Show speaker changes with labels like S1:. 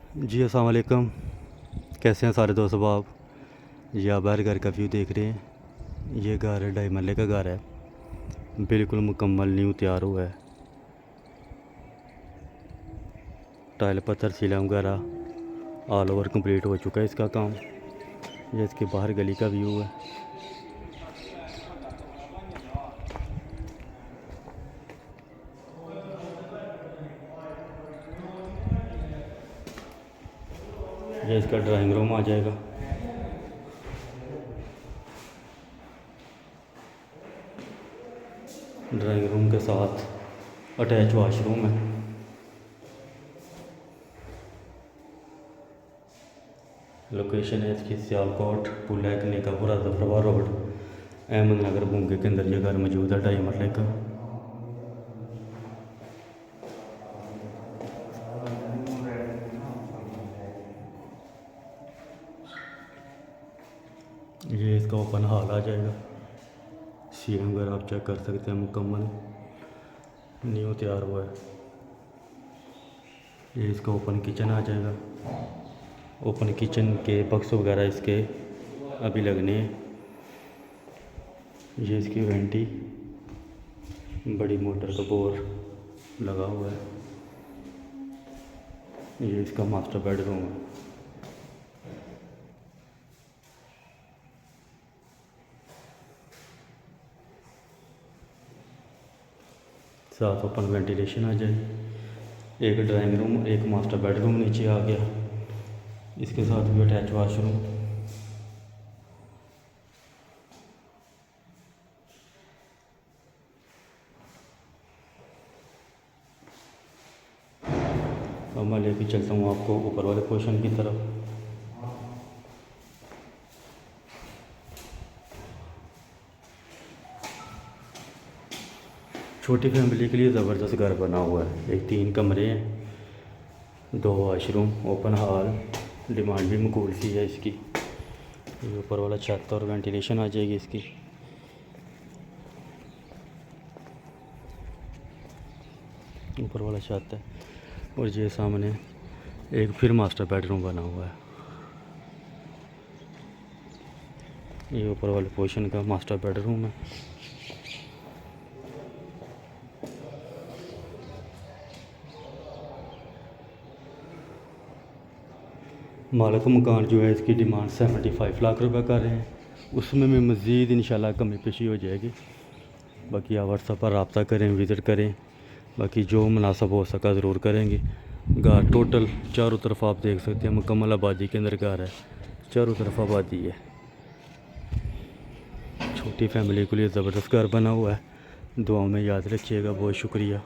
S1: जी अस्सलाम वालेकुम। कैसे हैं सारे दोस्त आप? ये आप बाहर घर का व्यू देख रहे हैं। ये घर है, 2.5 मरले का घर है, बिल्कुल मुकम्मल न्यू तैयार हुआ है। टाइल पत्थर सीलन वगैरह ऑल ओवर कंप्लीट हो चुका है इसका काम। ये इसके बाहर गली का व्यू है। ये इसका ड्राइंग रूम आ जाएगा। ड्राइंग रूम के साथ अटैच वाशरूम है। लोकेशन है इसकी सियालकोट पुल निकापुरा जफरवा रोड अहमद नगर भूंगे के अंदर ये घर मौजूद है, 2.5 मरले का। ये इसका ओपन हॉल आ जाएगा। सीलिंग वगैरह आप चेक कर सकते हैं, मुकम्मल न्यू तैयार हुआ है। ये इसका ओपन किचन आ जाएगा। ओपन किचन के बक्स वगैरह इसके अभी लगने हैं। ये इसकी वेंटी, बड़ी मोटर का बोर लगा हुआ है। ये इसका मास्टर बेडरूम है। साथ ओपन वेंटिलेशन आ जाए। एक ड्राइंग रूम, एक मास्टर बेडरूम नीचे आ गया। इसके साथ भी अटैच वाशरूम। अब मैं लेके चलता हूँ आपको ऊपर वाले पोर्शन की तरफ। छोटी फैमिली के लिए ज़बरदस्त घर बना हुआ है। एक 3 कमरे हैं, 2 वाशरूम, ओपन हॉल। डिमांड भी मकबूल सी है इसकी। ये ऊपर वाला छत और वेंटिलेशन आ जाएगी इसकी। ऊपर वाला छत है और ये सामने एक फिर मास्टर बेडरूम बना हुआ है। ये ऊपर वाले पोर्शन का मास्टर बेडरूम है। मालिक मकान जो है इसकी डिमांड 75 लाख रुपए कर रहे हैं। उसमें भी मज़ीद इंशाल्लाह कमी पेशी हो जाएगी। बाकी आप व्हाट्सएप पर रब्ता करें, विज़िट करें। बाकी जो मुनासिब हो सका ज़रूर करेंगे। घर टोटल चारों तरफ आप देख सकते हैं, मुकम्मल आबादी के अंदर घर है, चारों तरफ आबादी है। छोटी फैमिली के लिए ज़बरदस्त घर बना हुआ है। दुआओं में याद रखिएगा। बहुत शुक्रिया।